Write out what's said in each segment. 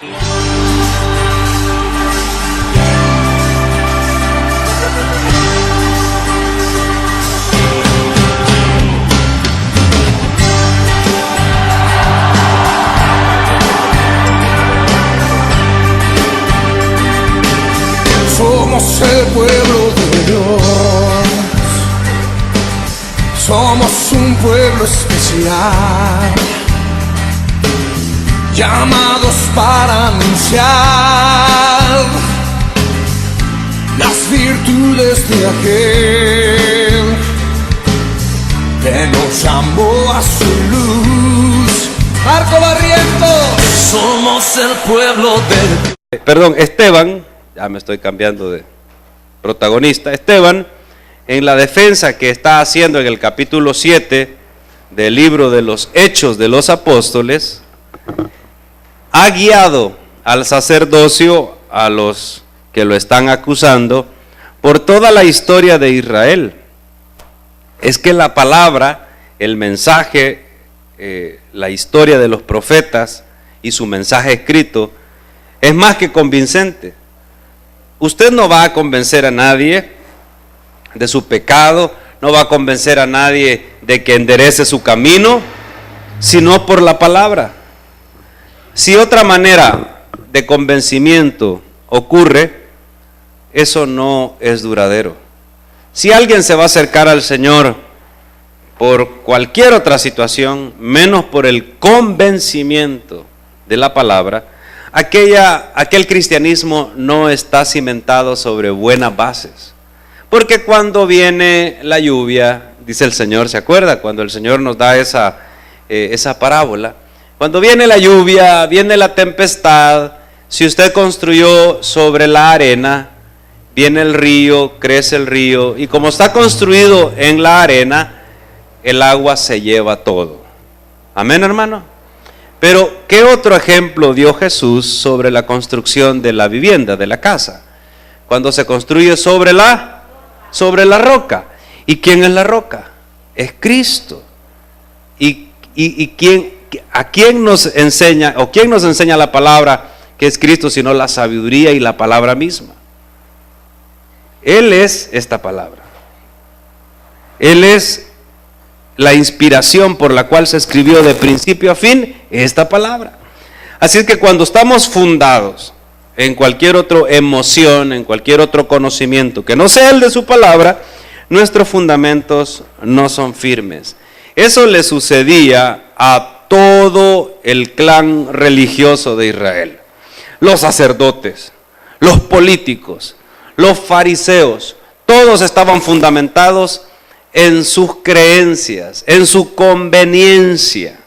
Somos el pueblo de Dios, somos un pueblo especial, llamados para anunciar las virtudes de aquel que nos llamó a su luz. Marco Barrientos, somos el pueblo de... Perdón, Esteban, ya me estoy cambiando de protagonista. Esteban, en la defensa que está haciendo en el capítulo 7 del libro de los Hechos de los Apóstoles, ha guiado al sacerdocio, a los que lo están acusando, por toda la historia de Israel. Es que la palabra, el mensaje, la historia de los profetas y su mensaje escrito es más que convincente. Usted no va a convencer a nadie de su pecado, no va a convencer a nadie de que enderece su camino, sino por la palabra. Si otra manera de convencimiento ocurre, eso no es duradero. Si alguien se va a acercar al Señor por cualquier otra situación, menos por el convencimiento de la palabra, aquel cristianismo no está cimentado sobre buenas bases. Porque cuando viene la lluvia, dice el Señor, ¿se acuerda? Cuando el Señor nos da esa parábola, cuando viene la lluvia, viene la tempestad, si usted construyó sobre la arena, viene el río, crece el río, y como está construido en la arena, el agua se lleva todo. ¿Amén, hermano? Pero, ¿qué otro ejemplo dio Jesús sobre la construcción de la vivienda, de la casa? Cuando se construye sobre la roca. ¿Y quién es la roca? Es Cristo. ¿Y a quién nos enseña, o quién nos enseña la palabra que es Cristo, sino la sabiduría y la palabra misma? Él es esta palabra. Él es la inspiración por la cual se escribió de principio a fin esta palabra. Así es que cuando estamos fundados en cualquier otra emoción, en cualquier otro conocimiento que no sea el de su palabra, nuestros fundamentos no son firmes. Eso le sucedía a todo el clan religioso de Israel. Los sacerdotes, los políticos, los fariseos, todos estaban fundamentados en sus creencias, en su conveniencia.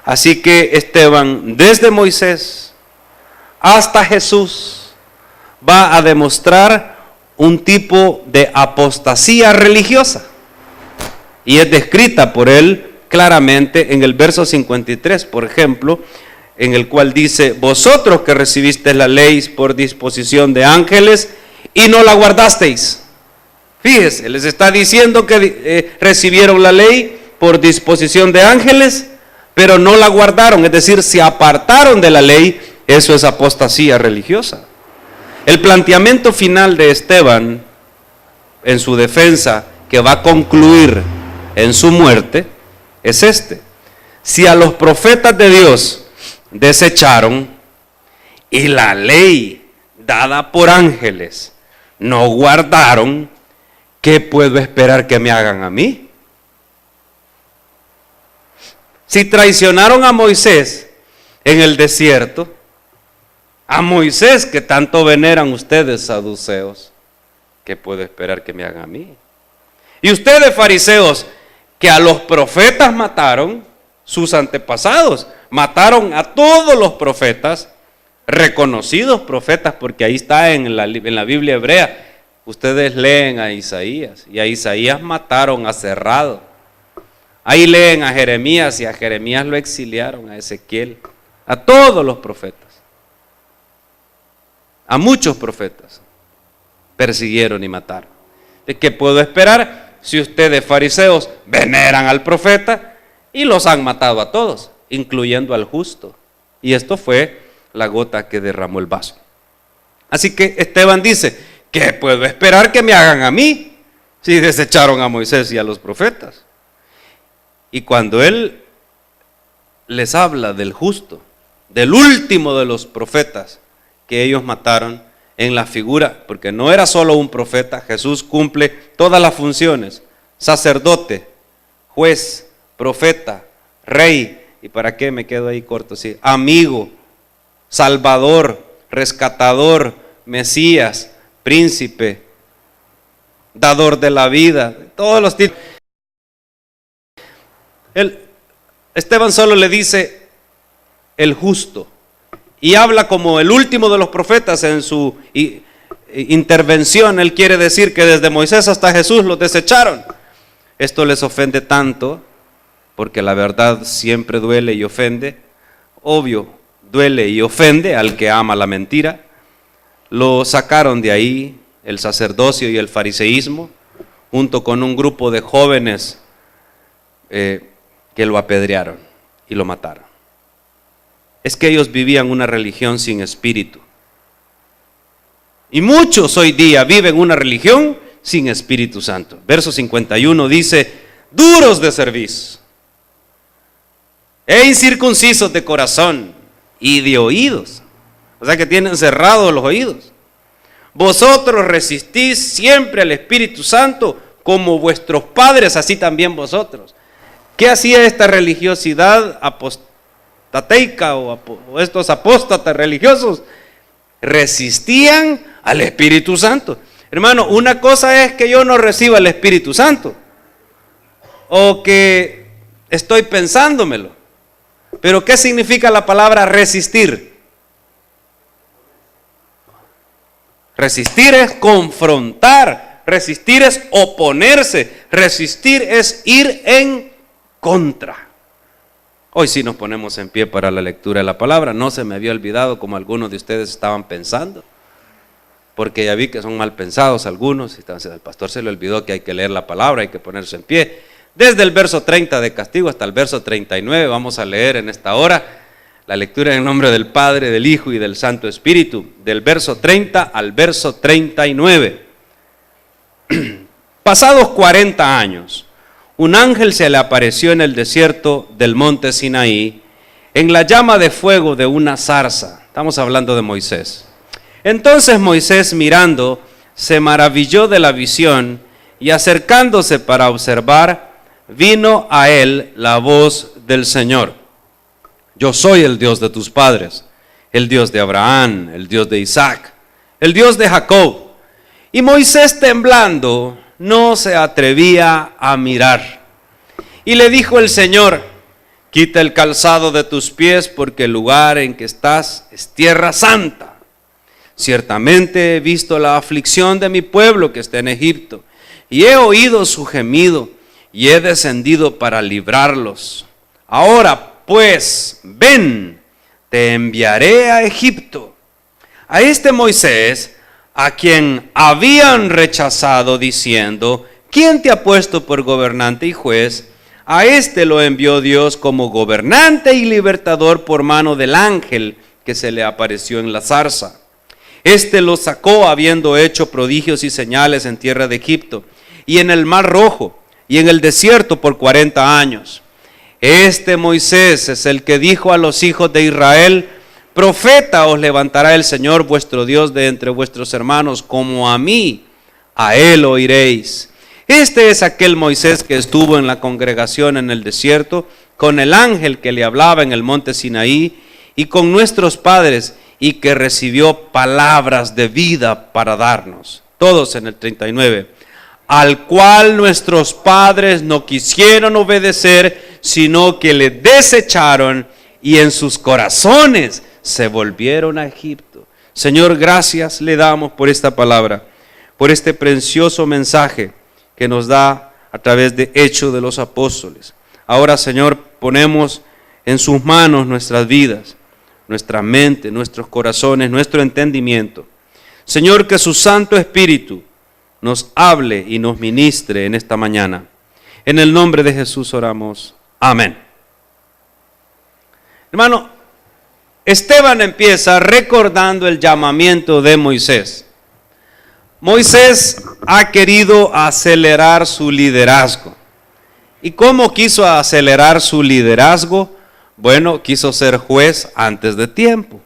Así que Esteban, desde Moisés hasta Jesús, va a demostrar un tipo de apostasía religiosa, y es descrita por él claramente en el verso 53, por ejemplo, en el cual dice: vosotros que recibisteis la ley por disposición de ángeles y no la guardasteis. Fíjese, les está diciendo que recibieron la ley por disposición de ángeles, pero no la guardaron, es decir, se apartaron de la ley. Eso es apostasía religiosa. El planteamiento final de Esteban en su defensa, que va a concluir en su muerte, es este: si a los profetas de Dios desecharon y la ley dada por ángeles no guardaron, ¿qué puedo esperar que me hagan a mí? Si traicionaron a Moisés en el desierto, a Moisés que tanto veneran ustedes, saduceos, ¿qué puedo esperar que me hagan a mí? Y ustedes, fariseos, que a los profetas mataron, sus antepasados mataron a todos los profetas, reconocidos profetas, porque ahí está en la Biblia hebrea. Ustedes leen a Isaías, y a Isaías mataron a Cerrado. Ahí leen a Jeremías, y a Jeremías lo exiliaron, a Ezequiel, a todos los profetas. A muchos profetas persiguieron y mataron. ¿De qué puedo esperar si ustedes, fariseos, veneran al profeta y los han matado a todos, incluyendo al justo? Y esto fue la gota que derramó el vaso. Así que Esteban dice, ¿qué puedo esperar que me hagan a mí si desecharon a Moisés y a los profetas? Y cuando él les habla del justo, del último de los profetas que ellos mataron en la figura, porque no era solo un profeta, Jesús cumple todas las funciones: sacerdote, juez, profeta, rey, y para qué me quedo ahí corto, sí, amigo, salvador, rescatador, Mesías, príncipe, dador de la vida, todos los títulos. Esteban solo le dice el justo, y habla como el último de los profetas en su intervención. Él quiere decir que desde Moisés hasta Jesús los desecharon. Esto les ofende tanto, porque la verdad siempre duele y ofende. Obvio, duele y ofende al que ama la mentira. Lo sacaron de ahí el sacerdocio y el fariseísmo, junto con un grupo de jóvenes que lo apedrearon y lo mataron. Es que ellos vivían una religión sin espíritu. Y muchos hoy día viven una religión sin Espíritu Santo. Verso 51 dice, duros de cerviz, e incircuncisos de corazón y de oídos. O sea que tienen cerrados los oídos. Vosotros resistís siempre al Espíritu Santo, como vuestros padres, así también vosotros. ¿Qué hacía esta religiosidad apostateica o estos apóstatas religiosos? Resistían al Espíritu Santo. Hermano, una cosa es que yo no reciba el Espíritu Santo, o que estoy pensándomelo. Pero ¿qué significa la palabra resistir? Resistir es confrontar, resistir es oponerse, resistir es ir en contra. Hoy sí nos ponemos en pie para la lectura de la palabra. No se me había olvidado como algunos de ustedes estaban pensando, porque ya vi que son mal pensados algunos. Entonces al pastor se le olvidó que hay que leer la palabra, hay que ponerse en pie. Desde el verso 30 de castigo hasta el verso 39 vamos a leer en esta hora la lectura en nombre del Padre, del Hijo y del Santo Espíritu, del verso 30 al verso 39. Pasados 40 años, un ángel se le apareció en el desierto del monte Sinaí, en la llama de fuego de una zarza. Estamos hablando de Moisés. Entonces Moisés, mirando, se maravilló de la visión, y acercándose para observar, vino a él la voz del Señor. Yo soy el Dios de tus padres, el Dios de Abraham, el Dios de Isaac, el Dios de Jacob. Y Moisés, temblando, no se atrevía a mirar. Y le dijo el Señor, quita el calzado de tus pies, porque el lugar en que estás es tierra santa. Ciertamente he visto la aflicción de mi pueblo que está en Egipto, y he oído su gemido, y he descendido para librarlos. Ahora pues, ven, te enviaré a Egipto. A este Moisés, a quien habían rechazado diciendo, ¿quién te ha puesto por gobernante y juez? A este lo envió Dios como gobernante y libertador por mano del ángel que se le apareció en la zarza. Este lo sacó habiendo hecho prodigios y señales en tierra de Egipto y en el mar Rojo y en el desierto por 40 años. Este Moisés es el que dijo a los hijos de Israel, profeta os levantará el Señor vuestro Dios de entre vuestros hermanos, como a mí, a él oiréis. Este es aquel Moisés que estuvo en la congregación en el desierto, con el ángel que le hablaba en el monte Sinaí, y con nuestros padres, y que recibió palabras de vida para darnos. Todos en el 39. Al cual nuestros padres no quisieron obedecer, sino que le desecharon, y en sus corazones se volvieron a Egipto. Señor, gracias le damos por esta palabra, por este precioso mensaje que nos da a través de Hechos de los Apóstoles. Ahora, Señor, ponemos en sus manos nuestras vidas, nuestra mente, nuestros corazones, nuestro entendimiento. Señor, que su Santo Espíritu nos hable y nos ministre en esta mañana. En el nombre de Jesús oramos. Amén. Hermano, Esteban empieza recordando el llamamiento de Moisés. Moisés ha querido acelerar su liderazgo. ¿Y cómo quiso acelerar su liderazgo? Bueno, quiso ser juez antes de tiempo.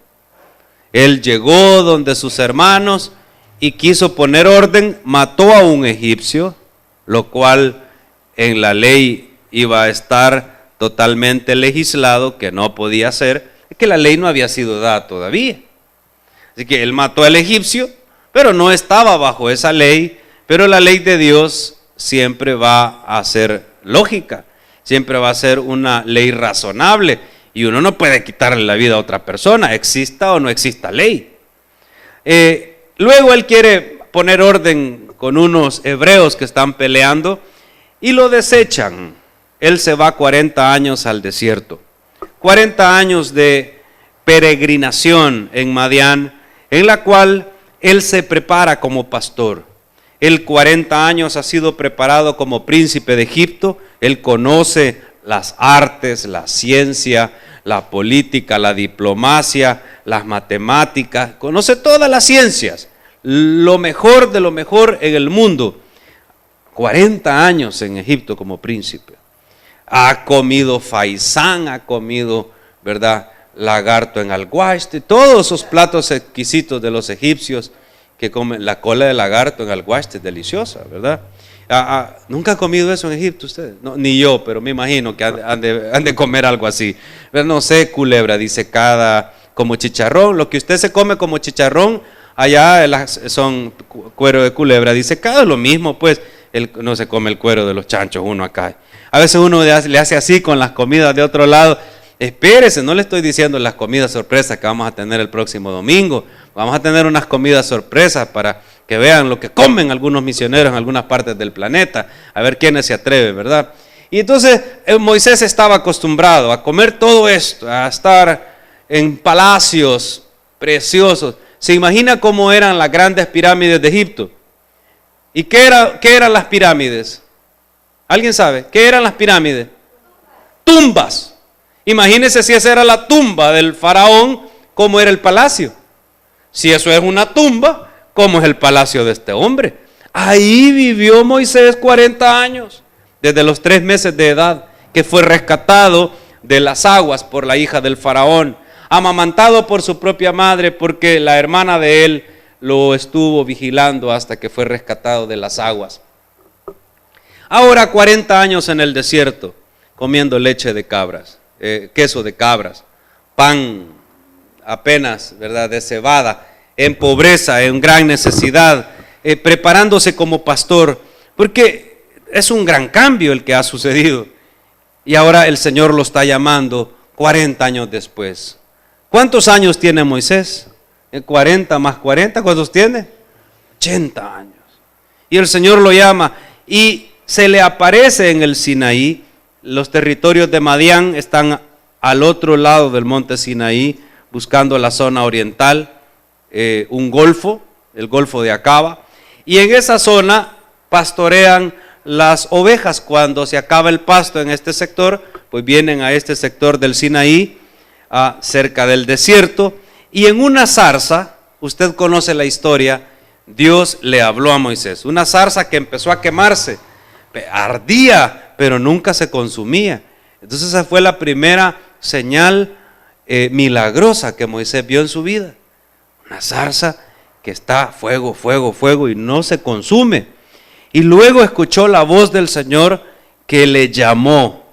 Él llegó donde sus hermanos y quiso poner orden, mató a un egipcio, lo cual en la ley iba a estar totalmente legislado, que no podía ser, que la ley no había sido dada todavía. Así que él mató al egipcio, pero no estaba bajo esa ley, pero la ley de Dios siempre va a ser lógica, siempre va a ser una ley razonable, y uno no puede quitarle la vida a otra persona, exista o no exista ley. Luego él quiere poner orden con unos hebreos que están peleando y lo desechan. Él se va 40 años al desierto, 40 años de peregrinación en Madián, en la cual él se prepara como pastor. Él 40 años ha sido preparado como príncipe de Egipto. Él conoce las artes, la ciencia, la política, la diplomacia, las matemáticas, conoce todas las ciencias, lo mejor de lo mejor en el mundo. 40 años en Egipto como príncipe. Ha comido faisán, ha comido, ¿verdad?, lagarto en alguaste, todos esos platos exquisitos de los egipcios que comen. La cola de lagarto en alguaste es deliciosa, ¿verdad? ¿Nunca ha comido eso en Egipto ustedes? No, ni yo, pero me imagino que han de comer algo así. Pero no sé, culebra disecada como chicharrón. Lo que usted se come como chicharrón, allá son cuero de culebra disecado, es lo mismo, pues. No se come el cuero de los chanchos uno acá. A veces uno le hace así con las comidas de otro lado. Espérese, no le estoy diciendo las comidas sorpresas que vamos a tener el próximo domingo. Vamos a tener unas comidas sorpresas para que vean lo que comen algunos misioneros en algunas partes del planeta, a ver quiénes se atreven, ¿verdad? Y entonces Moisés estaba acostumbrado a comer todo esto, a estar en palacios preciosos. ¿Se imagina cómo eran las grandes pirámides de Egipto? ¿Y qué eran las pirámides? ¿Alguien sabe? ¿Qué eran las pirámides? Tumbas. Imagínense si esa era la tumba del faraón, ¿cómo era el palacio? Si eso es una tumba, ¿cómo es el palacio de este hombre? Ahí vivió Moisés 40 años, desde los 3 meses de edad, que fue rescatado de las aguas por la hija del faraón, amamantado por su propia madre, porque la hermana de él lo estuvo vigilando hasta que fue rescatado de las aguas. Ahora 40 años en el desierto, comiendo leche de cabras, queso de cabras, pan apenas, ¿verdad?, de cebada, en pobreza, en gran necesidad, preparándose como pastor, porque es un gran cambio el que ha sucedido. Y ahora el Señor lo está llamando 40 años después. ¿Cuántos años tiene Moisés? 40 más 40, ¿cuántos tiene? 80 años. Y el Señor lo llama y se le aparece en el Sinaí. Los territorios de Madián están al otro lado del monte Sinaí, buscando la zona oriental, un golfo, el golfo de Acaba, y en esa zona pastorean las ovejas. Cuando se acaba el pasto en este sector, pues vienen a este sector del Sinaí, cerca del desierto, y en una zarza, usted conoce la historia, Dios le habló a Moisés, una zarza que empezó a quemarse, ardía, pero nunca se consumía. Entonces esa fue la primera señal milagrosa que Moisés vio en su vida. Una zarza que está fuego, fuego, fuego y no se consume. Y luego escuchó la voz del Señor que le llamó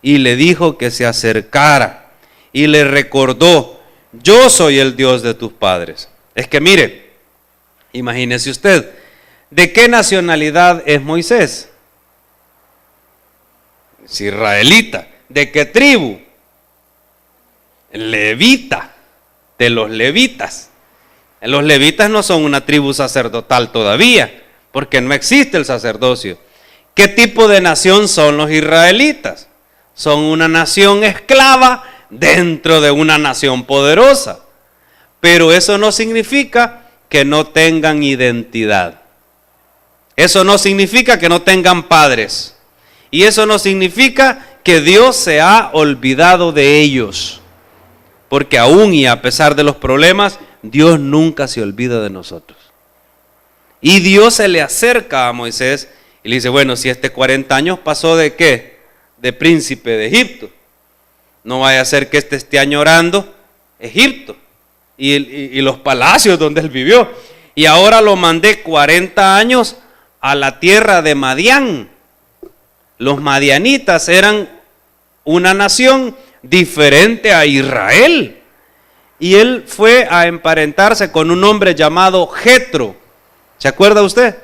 y le dijo que se acercara y le recordó: yo soy el Dios de tus padres. Es que mire, imagínese usted, ¿de qué nacionalidad es Moisés? Es israelita. ¿De qué tribu? Levita, de los levitas. Los levitas no son una tribu sacerdotal todavía, porque no existe el sacerdocio. ¿Qué tipo de nación son los israelitas? Son una nación esclava dentro de una nación poderosa. Pero eso no significa que no tengan identidad. Eso no significa que no tengan padres. Y eso no significa que Dios se ha olvidado de ellos. porque aún y a pesar de los problemas, Dios nunca se olvida de nosotros. Y Dios se le acerca a Moisés y le dice, bueno, si 40 años pasó ¿de qué? De príncipe de Egipto. No vaya a ser que esté añorando Egipto y los palacios donde él vivió. Y ahora lo mandé 40 años a la tierra de Madián. Los madianitas eran una nación diferente a Israel. Y él fue a emparentarse con un hombre llamado Jetro. ¿Se acuerda usted?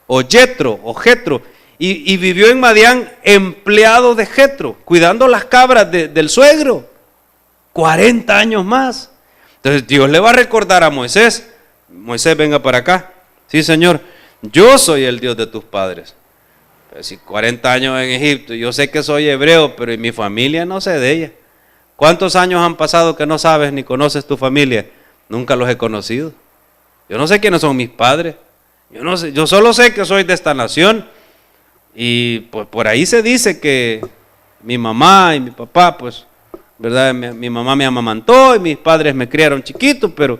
O Jetro, y vivió en Madián empleado de Jetro, cuidando las cabras del suegro. 40 años más. Entonces Dios le va a recordar a Moisés, Moisés, venga para acá. Sí, Señor, yo soy el Dios de tus padres. Pero si 40 años en Egipto, yo sé que soy hebreo, pero en mi familia no sé de ella. ¿Cuántos años han pasado que no sabes ni conoces tu familia? Nunca los he conocido. Yo no sé quiénes son mis padres. Yo no sé, yo solo sé que soy de esta nación. Y pues por ahí se dice que mi mamá y mi papá, pues, ¿verdad? Mi mamá me amamantó y mis padres me criaron chiquito, pero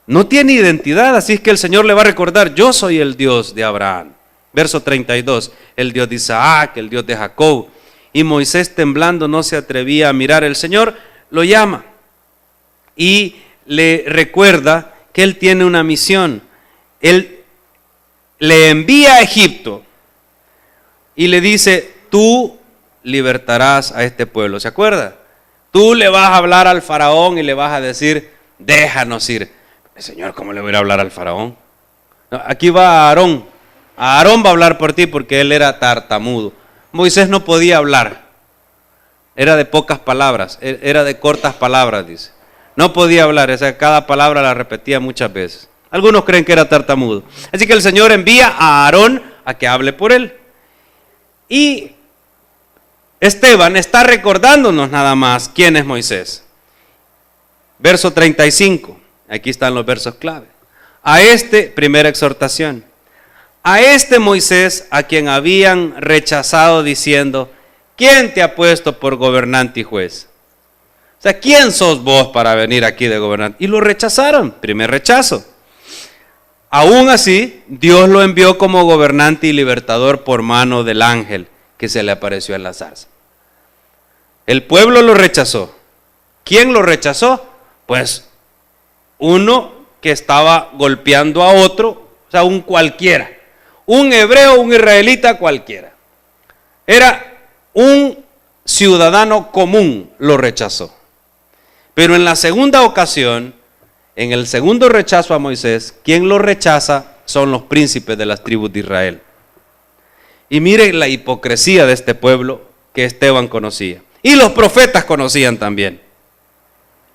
no tiene identidad. Así es que el Señor le va a recordar, yo soy el Dios de Abraham. Verso 32, el Dios de Isaac, el Dios de Jacob. Y Moisés, temblando, no se atrevía a mirar. El Señor lo llama y le recuerda que él tiene una misión. Él le envía a Egipto y le dice, tú libertarás a este pueblo. ¿Se acuerda? Tú le vas a hablar al faraón y le vas a decir, déjanos ir. Señor, ¿cómo le voy a hablar al faraón? No, aquí va Aarón. Aarón va a hablar por ti porque él era tartamudo. Moisés no podía hablar. Era de pocas palabras, era de cortas palabras, dice. No podía hablar, o sea, cada palabra la repetía muchas veces. Algunos creen que era tartamudo. Así que el Señor envía a Aarón a que hable por él. Y Esteban está recordándonos nada más quién es Moisés. Verso 35, aquí están los versos clave. Primera exhortación. A Moisés a quien habían rechazado diciendo, ¿quién te ha puesto por gobernante y juez? O sea, ¿quién sos vos para venir aquí de gobernante? Y lo rechazaron, primer rechazo. Aún así, Dios lo envió como gobernante y libertador por mano del ángel que se le apareció en la zarza. El pueblo lo rechazó. ¿Quién lo rechazó? Pues uno que estaba golpeando a otro, o sea, un cualquiera. Un hebreo, un israelita cualquiera. Era un ciudadano común, lo rechazó. Pero en la segunda ocasión, en el segundo rechazo a Moisés, quien lo rechaza son los príncipes de las tribus de Israel. Y miren la hipocresía de este pueblo que Esteban conocía. Y los profetas conocían también.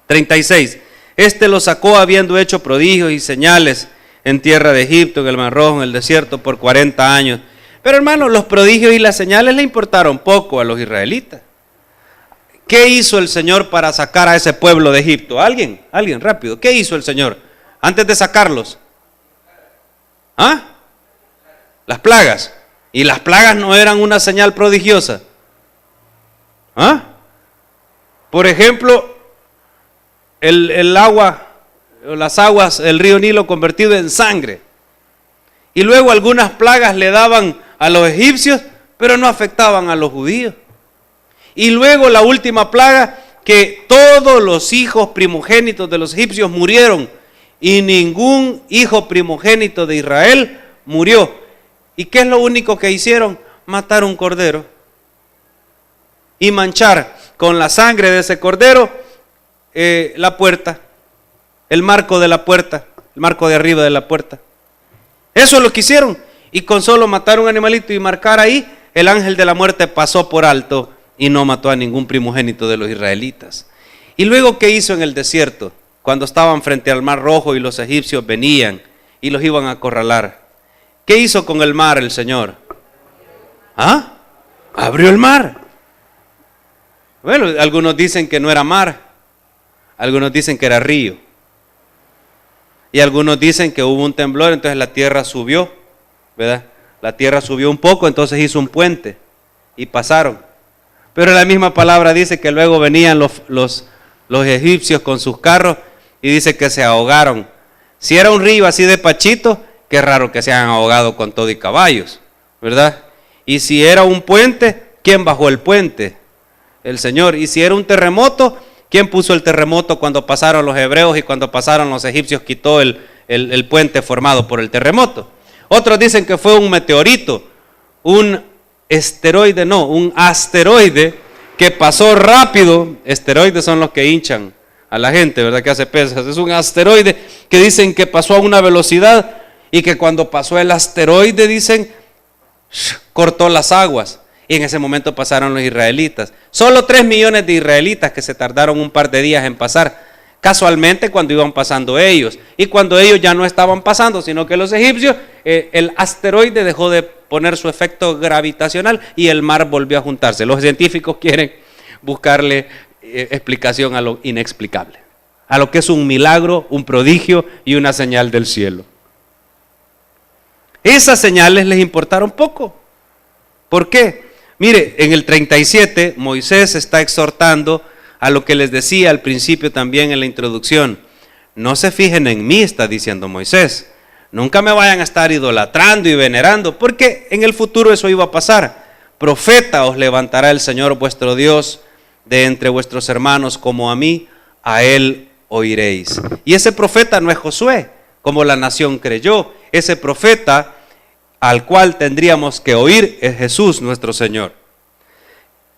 36. Lo sacó habiendo hecho prodigios y señales en tierra de Egipto, en el Mar Rojo, en el desierto, por 40 años. Pero hermanos, los prodigios y las señales le importaron poco a los israelitas. ¿Qué hizo el Señor para sacar a ese pueblo de Egipto? ¿Alguien rápido. ¿Qué hizo el Señor antes de sacarlos? ¿Ah? Las plagas. ¿Y las plagas no eran una señal prodigiosa? ¿Ah? Por ejemplo, el agua, las aguas, el río Nilo convertido en sangre. Y luego algunas plagas le daban a los egipcios, pero no afectaban a los judíos. Y luego la última plaga, que todos los hijos primogénitos de los egipcios murieron y ningún hijo primogénito de Israel murió. ¿Y qué es lo único que hicieron? Matar un cordero y manchar con la sangre de ese cordero la puerta, el marco de la puerta, el marco de arriba de la puerta. Eso es lo que hicieron. Y con solo matar un animalito y marcar ahí, el ángel de la muerte pasó por alto y no mató a ningún primogénito de los israelitas. Y luego, ¿qué hizo en el desierto? Cuando estaban frente al Mar Rojo y los egipcios venían y los iban a acorralar. ¿Qué hizo con el mar el Señor? ¿Ah? Abrió el mar. Bueno, algunos dicen que no era mar, algunos dicen que era río. Y algunos dicen que hubo un temblor, entonces la tierra subió, ¿verdad? La tierra subió un poco, entonces hizo un puente y pasaron. Pero la misma palabra dice que luego venían los los egipcios con sus carros y dice que se ahogaron. Si era un río así de pachito, qué raro que se hayan ahogado con todo y caballos, ¿verdad? Y si era un puente, ¿quién bajó el puente? El Señor. Y si era un terremoto, ¿quién puso el terremoto cuando pasaron los hebreos y cuando pasaron los egipcios quitó el puente formado por el terremoto? Otros dicen que fue un meteorito, un asteroide que pasó rápido. Esteroides son los que hinchan a la gente, ¿verdad? Que hace pesas. Es un asteroide que dicen que pasó a una velocidad y que cuando pasó el asteroide, dicen, cortó las aguas. Y en ese momento pasaron los israelitas. Solo 3 millones de israelitas que se tardaron un par de días en pasar, casualmente cuando iban pasando ellos. Y cuando ellos ya no estaban pasando, sino que los egipcios, el asteroide dejó de poner su efecto gravitacional y el mar volvió a juntarse. Los científicos quieren buscarle explicación a lo inexplicable, a lo que es un milagro, un prodigio y una señal del cielo. Esas señales les importaron poco. ¿Por qué? Mire, en el 37 Moisés está exhortando a lo que les decía al principio también en la introducción. No se fijen en mí, está diciendo Moisés. Nunca me vayan a estar idolatrando y venerando, porque en el futuro eso iba a pasar. Profeta os levantará el Señor vuestro Dios de entre vuestros hermanos como a mí, a él oiréis. Y ese profeta no es Josué, como la nación creyó. Ese profeta al cual tendríamos que oír es Jesús nuestro Señor.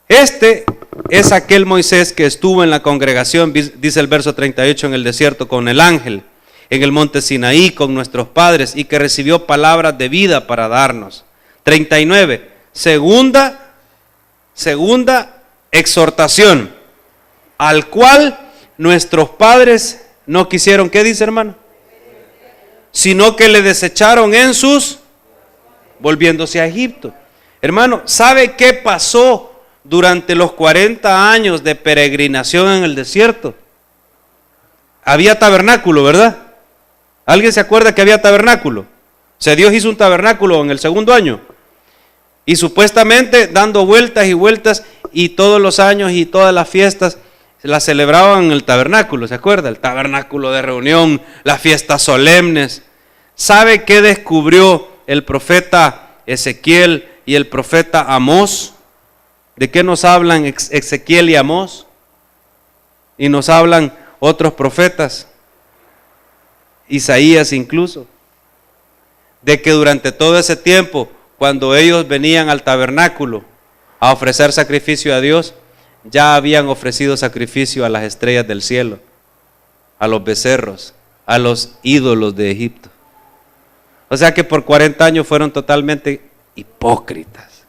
Este es aquel Moisés que estuvo en la congregación, dice el verso 38, en el desierto con el ángel, en el monte Sinaí con nuestros padres, y que recibió palabras de vida para darnos. 39, segunda exhortación, al cual nuestros padres no quisieron, ¿qué dice, hermano? Sino que le desecharon en sus, volviéndose a Egipto. Hermano, ¿sabe qué pasó durante los 40 años de peregrinación en el desierto? Había tabernáculo, ¿verdad? ¿Alguien se acuerda que había tabernáculo? O sea, Dios hizo un tabernáculo en el segundo año. Y supuestamente dando vueltas y vueltas, y todos los años y todas las fiestas las celebraban en el tabernáculo, ¿se acuerda? El tabernáculo de reunión, las fiestas solemnes. ¿Sabe qué descubrió el profeta Ezequiel y el profeta Amós? ¿De qué nos hablan Ezequiel y Amós? Y nos hablan otros profetas, Isaías incluso, de que durante todo ese tiempo, cuando ellos venían al tabernáculo a ofrecer sacrificio a Dios, ya habían ofrecido sacrificio a las estrellas del cielo, a los becerros, a los ídolos de Egipto. O sea que por 40 años fueron totalmente hipócritas.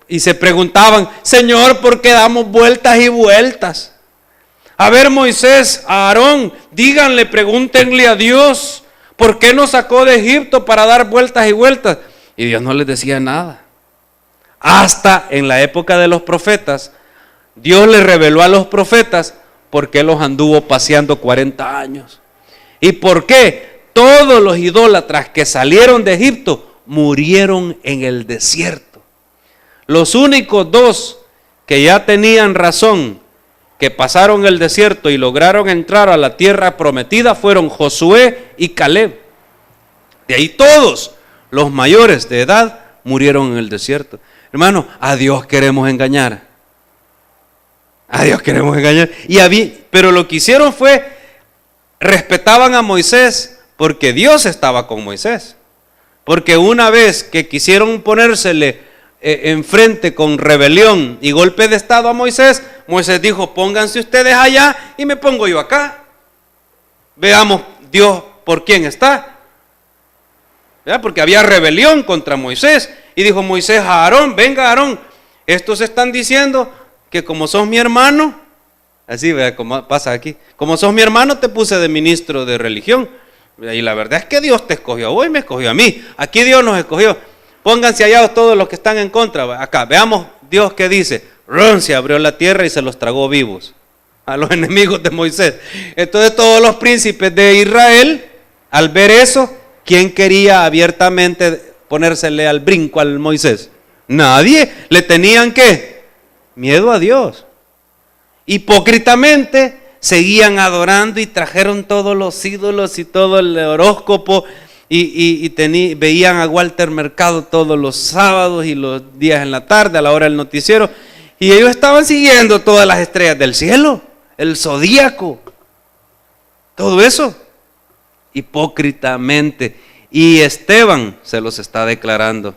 Y se preguntaban, Señor, ¿por qué damos vueltas y vueltas? A ver, Moisés, a Aarón, díganle, pregúntenle a Dios, ¿por qué nos sacó de Egipto para dar vueltas y vueltas? Y Dios no les decía nada. Hasta en la época de los profetas, Dios les reveló a los profetas por qué los anduvo paseando 40 años. ¿Y por qué todos los idólatras que salieron de Egipto murieron en el desierto? Los únicos 2 que ya tenían razón, que pasaron el desierto y lograron entrar a la tierra prometida, fueron Josué y Caleb. De ahí todos los mayores de edad murieron en el desierto. Hermano, a Dios queremos engañar. A Dios queremos engañar. Pero lo que hicieron fue, respetaban a Moisés porque Dios estaba con Moisés. Porque una vez que quisieron ponérsele enfrente con rebelión y golpe de estado a Moisés, Moisés dijo, pónganse ustedes allá y me pongo yo acá. Veamos Dios por quién está. ¿Verdad? Porque había rebelión contra Moisés. Y dijo Moisés a Aarón, venga Aarón, estos están diciendo que como sos mi hermano, así, ¿verdad? Como pasa aquí, como sos mi hermano te puse de ministro de religión. Y la verdad es que Dios te escogió a vos y me escogió a mí. Aquí Dios nos escogió. Pónganse allá todos los que están en contra. Acá, veamos Dios qué dice. Se abrió la tierra y se los tragó vivos a los enemigos de Moisés. Entonces todos los príncipes de Israel, al ver eso, ¿quién quería abiertamente ponérsele al brinco al Moisés? Nadie. Le tenían ¿qué? Miedo a Dios. hipócritamente seguían adorando y trajeron todos los ídolos y todo el horóscopo y veían a Walter Mercado todos los sábados y los días en la tarde a la hora del noticiero, y ellos estaban siguiendo todas las estrellas del cielo, el zodíaco, todo eso hipócritamente. Y Esteban se los está declarando.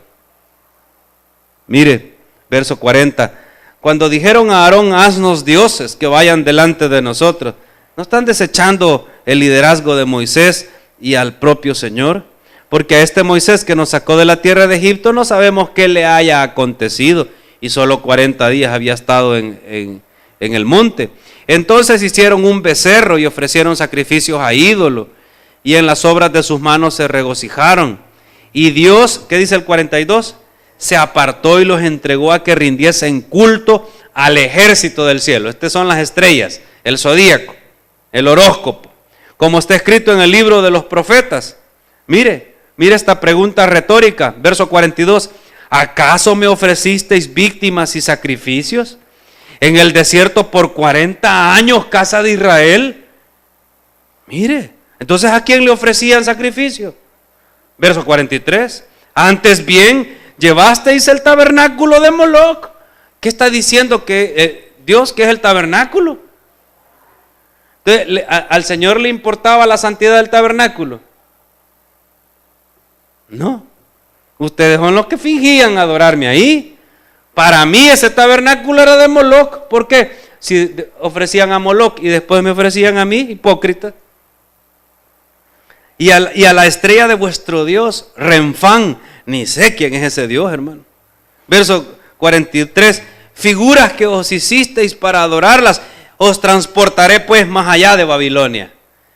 Mire, verso 40. Cuando dijeron a Aarón: haznos dioses que vayan delante de nosotros, ¿no están desechando el liderazgo de Moisés y al propio Señor? Porque a este Moisés que nos sacó de la tierra de Egipto no sabemos qué le haya acontecido, y solo 40 días había estado en el monte. Entonces hicieron un becerro y ofrecieron sacrificios a ídolos, y en las obras de sus manos se regocijaron. Y Dios, ¿qué dice el 42? Se apartó y los entregó a que rindiesen culto al ejército del cielo. Estas son las estrellas, el zodíaco, el horóscopo, como está escrito en el libro de los profetas. Mire esta pregunta retórica, verso 42. ¿Acaso me ofrecisteis víctimas y sacrificios en el desierto por 40 años, casa de Israel? Mire, entonces ¿a quién le ofrecían sacrificio? Verso 43. Antes bien, llevasteis el tabernáculo de Moloc. ¿Qué está diciendo? Que Dios, ¿qué es el tabernáculo? Entonces, ¿al Señor le importaba la santidad del tabernáculo? No. Ustedes son los que fingían adorarme ahí. Para mí ese tabernáculo era de Moloc. ¿Por qué? Si ofrecían a Moloc y después me ofrecían a mí, hipócrita. Y a la estrella de vuestro Dios, Renfán, ni sé quién es ese Dios, hermano. Verso 43. Figuras que os hicisteis para adorarlas, os transportaré pues más allá de Babilonia.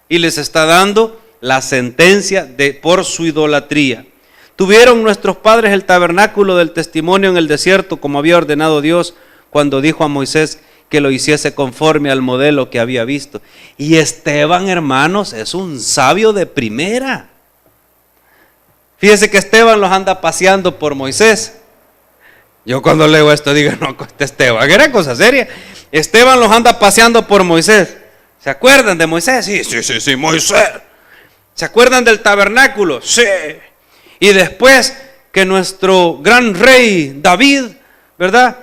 Y les está dando la sentencia por su idolatría. Tuvieron nuestros padres el tabernáculo del testimonio en el desierto, como había ordenado Dios cuando dijo a Moisés que lo hiciese conforme al modelo que había visto. Y Esteban, hermanos, es un sabio de primera. Fíjese que Esteban los anda paseando por Moisés. Yo cuando leo esto digo, no, Esteban, era cosa seria. Esteban los anda paseando por Moisés. ¿Se acuerdan de Moisés? Sí, Moisés. ¿Se acuerdan del tabernáculo? Sí. Y después que nuestro gran rey David, ¿verdad?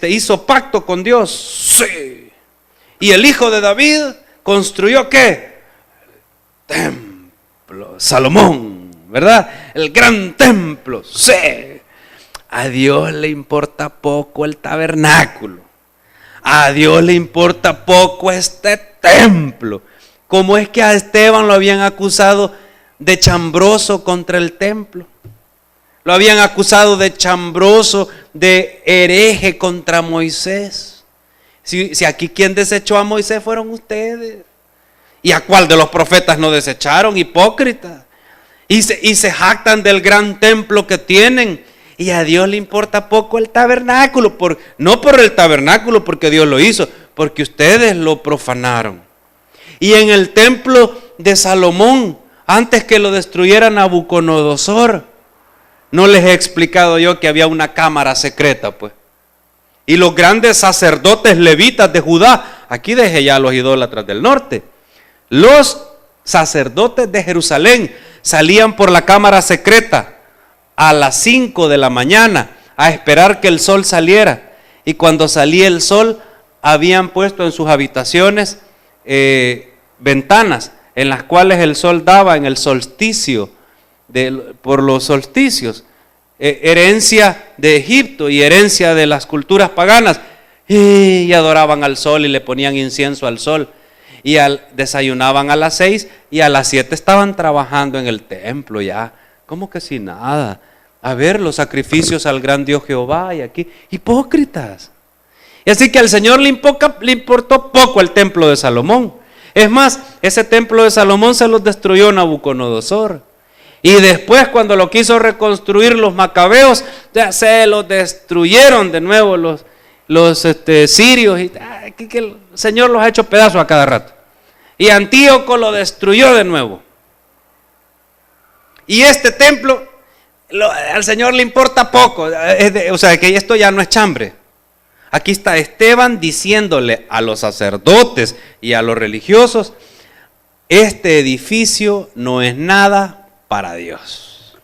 Hizo pacto con Dios. Sí. Y el hijo de David construyó ¿qué? Templo, Salomón, ¿verdad? El gran templo. Sí. A Dios le importa poco el tabernáculo. A Dios le importa poco este templo. ¿Cómo es que a Esteban lo habían acusado de chambroso contra el templo? Lo habían acusado de chambroso, de hereje contra Moisés. Si aquí quien desechó a Moisés fueron ustedes. ¿Y a cuál de los profetas no desecharon? Hipócritas. Y se jactan del gran templo que tienen. Y a Dios le importa poco el tabernáculo. No por el tabernáculo, porque Dios lo hizo, porque ustedes lo profanaron. Y en el templo de Salomón, antes que lo destruyera Nabucodonosor, no les he explicado yo que había una cámara secreta, pues. Y los grandes sacerdotes levitas de Judá, aquí dejé ya a los idólatras del norte, los sacerdotes de Jerusalén salían por la cámara secreta a las 5 de la mañana a esperar que el sol saliera. Y cuando salía el sol, habían puesto en sus habitaciones ventanas en las cuales el sol daba en el solsticio, por los solsticios, herencia de Egipto y herencia de las culturas paganas, y adoraban al sol y le ponían incienso al sol, y desayunaban a las 6 y a las 7 estaban trabajando en el templo ya, como que sin nada, a ver los sacrificios al gran Dios Jehová, y aquí, hipócritas. Y así que al Señor le importó poco el templo de Salomón. Es más, ese templo de Salomón se los destruyó Nabucodonosor. Y después, cuando lo quiso reconstruir los macabeos, ya se los destruyeron de nuevo los sirios. Y que el Señor los ha hecho pedazos a cada rato. Y Antíoco lo destruyó de nuevo. Y este templo, al Señor le importa poco. O sea, que esto ya no es chambre. Aquí está Esteban diciéndole a los sacerdotes y a los religiosos: este edificio no es nada para Dios.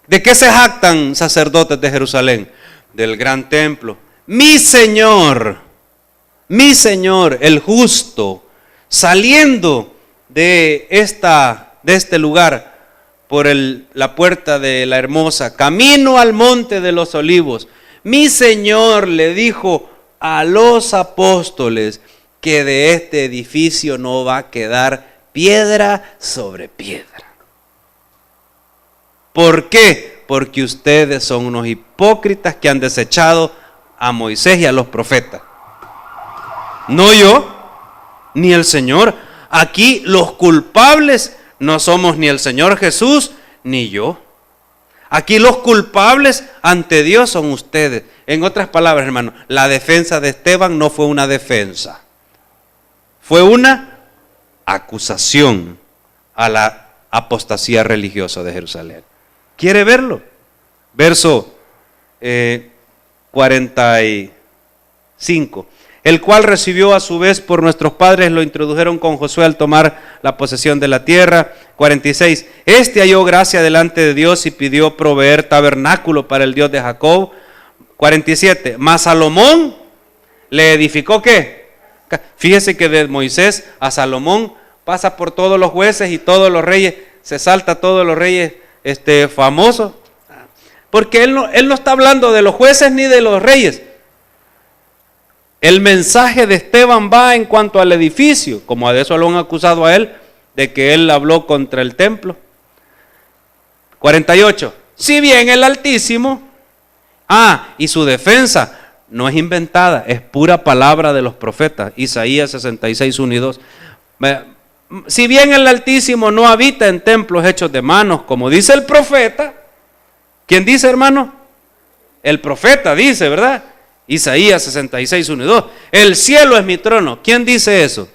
¿De qué se jactan sacerdotes de Jerusalén? Del gran templo. Mi Señor, el justo, saliendo de este lugar por la puerta de la Hermosa, camino al monte de los Olivos, mi Señor le dijo a los apóstoles que de este edificio no va a quedar piedra sobre piedra. ¿Por qué? Porque ustedes son unos hipócritas que han desechado a Moisés y a los profetas. No yo, ni el Señor. Aquí los culpables no somos ni el Señor Jesús, ni yo. Aquí los culpables ante Dios son ustedes. En otras palabras, hermano, la defensa de Esteban no fue una defensa. Fue una acusación a la apostasía religiosa de Jerusalén. ¿Quiere verlo? Verso 45. El cual recibió a su vez por nuestros padres, lo introdujeron con Josué al tomar la posesión de la tierra. 46. Este halló gracia delante de Dios y pidió proveer tabernáculo para el Dios de Jacob. 47. Mas Salomón le edificó ¿qué? Fíjese que de Moisés a Salomón pasa por todos los jueces y todos los reyes, se salta a todos los reyes famosos. Porque él no está hablando de los jueces ni de los reyes. El mensaje de Esteban va en cuanto al edificio, como de eso lo han acusado a él, de que él habló contra el templo. 48. Si bien el Altísimo, y su defensa no es inventada, es pura palabra de los profetas. Isaías 66, 1 y 2. Si bien el Altísimo no habita en templos hechos de manos, como dice el profeta. ¿Quién dice, hermano? El profeta dice, ¿verdad? Isaías 66, 1 y 2. El cielo es mi trono. ¿Quién dice eso?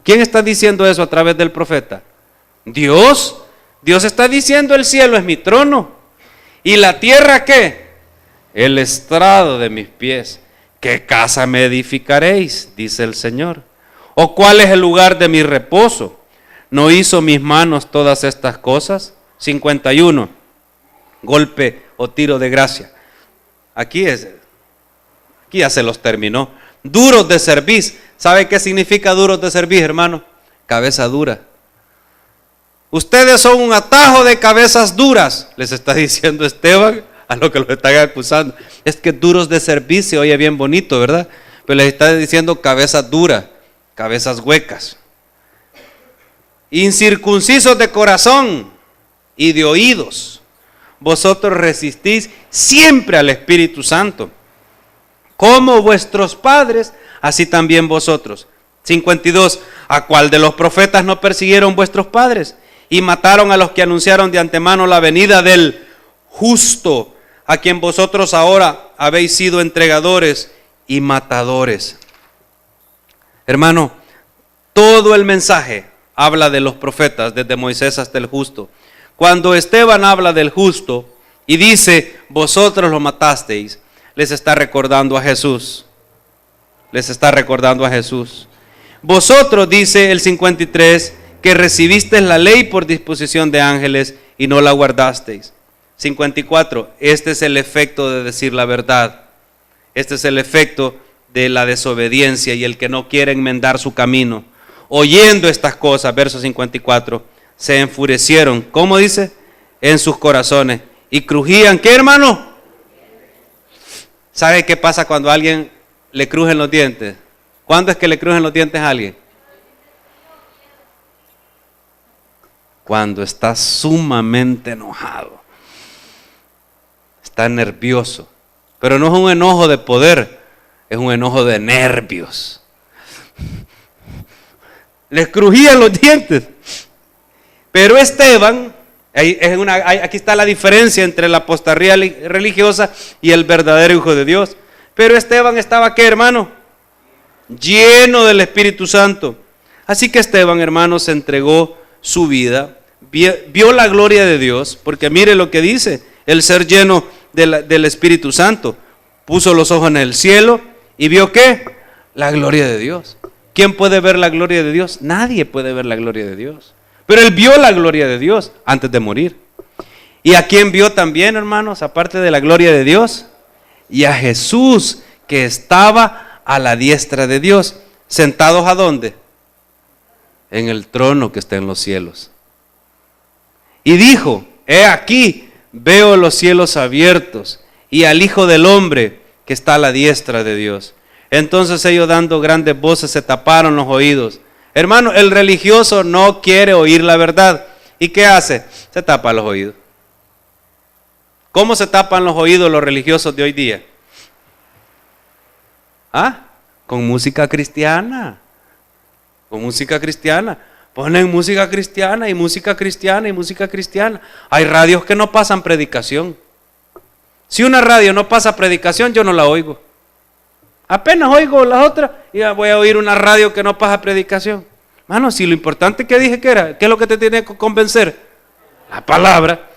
¿Quién está diciendo eso a través del profeta? Dios. Dios está diciendo: el cielo es mi trono. ¿Y la tierra qué? El estrado de mis pies. ¿Qué casa me edificaréis? Dice el Señor. ¿O cuál es el lugar de mi reposo? ¿No hizo mis manos todas estas cosas? 51. Golpe o tiro de gracia. Aquí ya se los terminó. Duros de cerviz. ¿Sabe qué significa duros de cerviz, hermano? Cabeza dura. Ustedes son un atajo de cabezas duras, les está diciendo Esteban a lo que los están acusando. Es que duros de cerviz se oye bien bonito, ¿verdad? Pero les está diciendo cabezas duras, cabezas huecas. Incircuncisos de corazón y de oídos. Vosotros resistís siempre al Espíritu Santo. Como vuestros padres, así también vosotros. 52. ¿A cuál de los profetas no persiguieron vuestros padres? Y mataron a los que anunciaron de antemano la venida del justo, a quien vosotros ahora habéis sido entregadores y matadores. Hermano, todo el mensaje habla de los profetas, desde Moisés hasta el justo. Cuando Esteban habla del justo y dice: vosotros lo matasteis, les está recordando a Jesús. Les está recordando a Jesús. Vosotros, dice el 53, que recibisteis la ley por disposición de ángeles y no la guardasteis. 54, este es el efecto de decir la verdad. Este es el efecto de la desobediencia y el que no quiere enmendar su camino. Oyendo estas cosas, verso 54, se enfurecieron. ¿Cómo dice? En sus corazones. Y crujían. ¿Qué, hermano? ¿Sabe qué pasa cuando a alguien le crujen los dientes? ¿Cuándo es que le crujen los dientes a alguien? Cuando está sumamente enojado. Está nervioso. Pero no es un enojo de poder, es un enojo de nervios. Les crujían los dientes. Pero Esteban, aquí está la diferencia entre la apostasía religiosa y el verdadero Hijo de Dios. Pero Esteban estaba, ¿qué, hermano? Lleno del Espíritu Santo. Así que Esteban, hermano, se entregó su vida, vio la gloria de Dios, porque mire lo que dice, el ser lleno del Espíritu Santo. puso los ojos en el cielo y vio ¿qué? La gloria de Dios. ¿Quién puede ver la gloria de Dios? Nadie puede ver la gloria de Dios. Pero él vio la gloria de Dios antes de morir. ¿Y a quién vio también, hermanos, aparte de la gloria de Dios? Y a Jesús, que estaba a la diestra de Dios. ¿Sentados a dónde? En el trono que está en los cielos. Y dijo, he aquí, veo los cielos abiertos y al Hijo del Hombre que está a la diestra de Dios. Entonces ellos, dando grandes voces, se taparon los oídos. Hermano, el religioso no quiere oír la verdad. ¿Y qué hace? Se tapa los oídos. ¿Cómo se tapan los oídos los religiosos de hoy día? Con música cristiana. Con música cristiana. Ponen música cristiana y música cristiana y música cristiana. Hay radios que no pasan predicación. Si una radio no pasa predicación, yo no la oigo. Apenas oigo las otras y ya voy a oír una radio que no pasa predicación. Mano, si lo importante que dije que era, ¿qué es lo que te tiene que convencer? La palabra.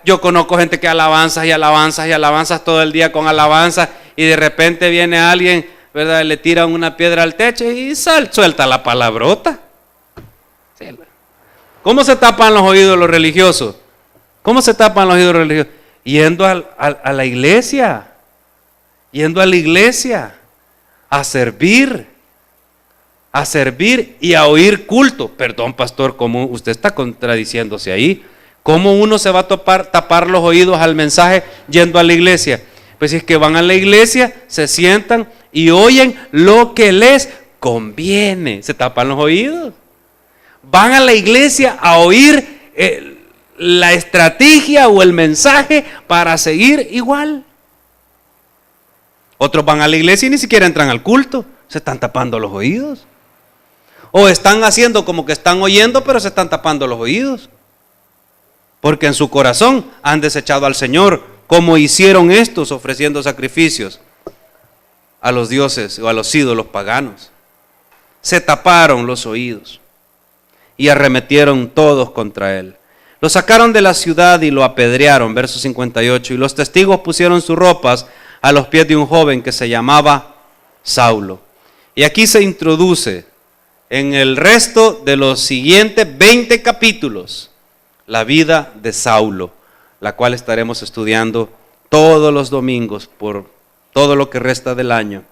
Yo conozco gente que alabanzas y alabanzas y alabanzas todo el día con alabanzas y de repente viene alguien, ¿verdad? Le tiran una piedra al techo y suelta la palabrota. ¿Cómo se tapan los oídos los religiosos? ¿Cómo se tapan los oídos religiosos? Yendo a la iglesia. Yendo a la iglesia. A servir y a oír culto. Perdón, pastor, ¿cómo usted está contradiciéndose ahí? ¿Cómo uno se va a tapar los oídos al mensaje yendo a la iglesia? Pues si es que van a la iglesia, se sientan y oyen lo que les conviene. Se tapan los oídos. Van a la iglesia a oír la estrategia o el mensaje para seguir igual. Otros van a la iglesia y ni siquiera entran al culto. Se están tapando los oídos. O están haciendo como que están oyendo, pero se están tapando los oídos. Porque en su corazón han desechado al Señor, como hicieron estos ofreciendo sacrificios a los dioses o a los ídolos paganos. Se taparon los oídos y arremetieron todos contra él. Lo sacaron de la ciudad y lo apedrearon, verso 58. Y los testigos pusieron sus ropas a los pies de un joven que se llamaba Saulo. Y aquí se introduce en el resto de los siguientes 20 capítulos la vida de Saulo, la cual estaremos estudiando todos los domingos por todo lo que resta del año.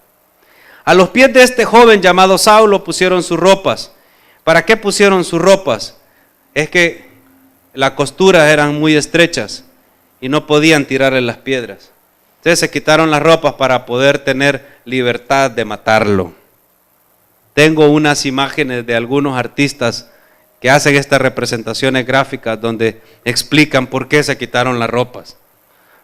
A los pies de este joven llamado Saulo pusieron sus ropas. ¿Para qué pusieron sus ropas? Es que las costuras eran muy estrechas y no podían tirarle las piedras. Entonces se quitaron las ropas para poder tener libertad de matarlo. Tengo unas imágenes de algunos artistas que hacen estas representaciones gráficas donde explican por qué se quitaron las ropas,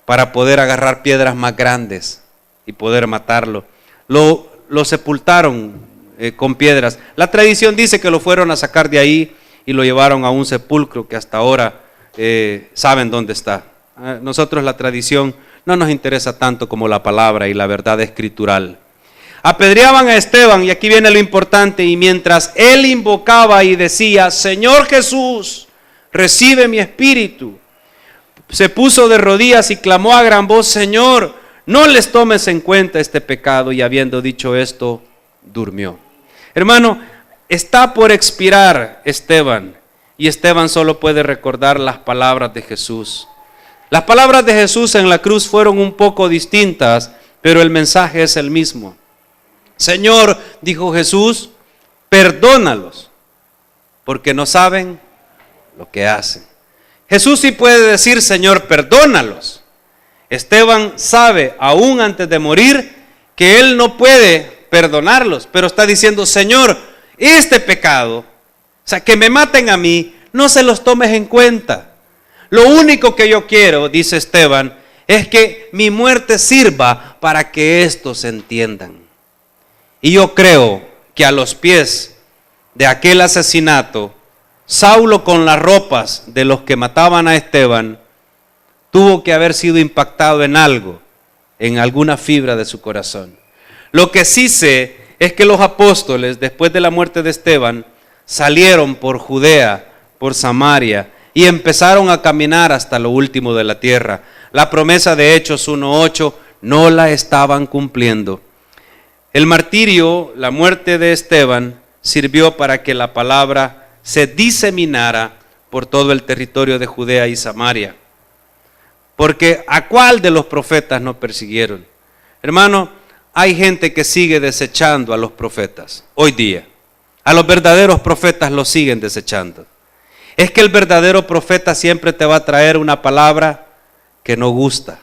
para poder agarrar piedras más grandes y poder matarlo. Lo sepultaron con piedras. La tradición dice que lo fueron a sacar de ahí y lo llevaron a un sepulcro que hasta ahora saben dónde está. Nosotros la tradición no nos interesa tanto como la palabra y la verdad escritural. Apedreaban a Esteban, y aquí viene lo importante, y mientras él invocaba y decía, Señor Jesús, recibe mi espíritu, se puso de rodillas y clamó a gran voz, Señor, no les tomes en cuenta este pecado, y habiendo dicho esto, durmió. Hermano, está por expirar Esteban, y Esteban solo puede recordar las palabras de Jesús. Las palabras de Jesús en la cruz fueron un poco distintas, pero el mensaje es el mismo. Señor, dijo Jesús, perdónalos, porque no saben lo que hacen. Jesús sí puede decir, Señor, perdónalos. Esteban sabe, aún antes de morir, que él no puede perdonarlos, pero está diciendo, Señor, este pecado, o sea, que me maten a mí, no se los tomes en cuenta. Lo único que yo quiero, dice Esteban, es que mi muerte sirva para que estos entiendan. Y yo creo que a los pies de aquel asesinato, Saulo, con las ropas de los que mataban a Esteban, tuvo que haber sido impactado en algo, en alguna fibra de su corazón. Lo que sí sé es que los apóstoles, después de la muerte de Esteban, salieron por Judea, por Samaria, y empezaron a caminar hasta lo último de la tierra. La promesa de Hechos 1:8 no la estaban cumpliendo. El martirio, la muerte de Esteban, sirvió para que la palabra se diseminara por todo el territorio de Judea y Samaria. Porque ¿a cuál de los profetas no persiguieron? Hermano, hay gente que sigue desechando a los profetas hoy día. A los verdaderos profetas los siguen desechando. Es que el verdadero profeta siempre te va a traer una palabra que no gusta.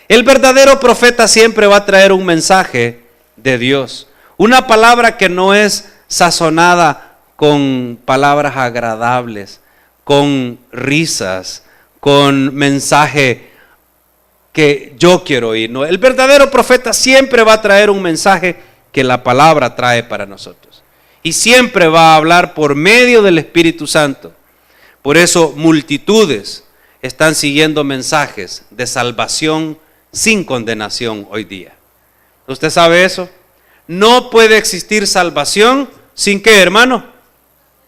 El verdadero profeta siempre va a traer un mensaje de Dios. Una palabra que no es sazonada con palabras agradables, con risas, con mensaje que yo quiero oír. No, el verdadero profeta siempre va a traer un mensaje que la palabra trae para nosotros. Y siempre va a hablar por medio del Espíritu Santo. Por eso multitudes están siguiendo mensajes de salvación sin condenación hoy día. ¿Usted sabe eso? No puede existir salvación sin ¿qué, hermano?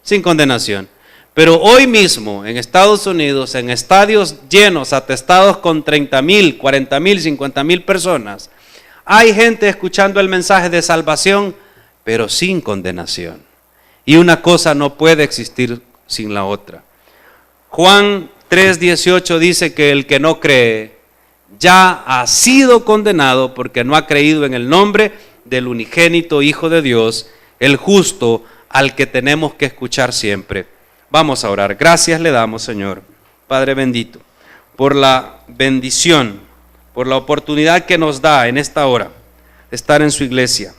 Sin condenación. Pero hoy mismo en Estados Unidos, en estadios llenos, atestados con 30,000, 40,000, 50,000 personas, hay gente escuchando el mensaje de salvación, pero sin condenación. Y una cosa no puede existir sin la otra. Juan 3:18 dice que el que no cree ya ha sido condenado porque no ha creído en el nombre del unigénito Hijo de Dios, el justo, al que tenemos que escuchar siempre. Vamos a orar. Gracias le damos, Señor, Padre bendito, por la bendición, por la oportunidad que nos da en esta hora de estar en su iglesia.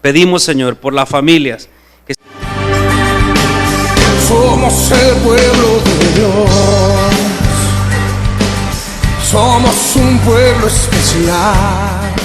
Pedimos, Señor, por las familias que somos el pueblo de Dios, somos un pueblo especial.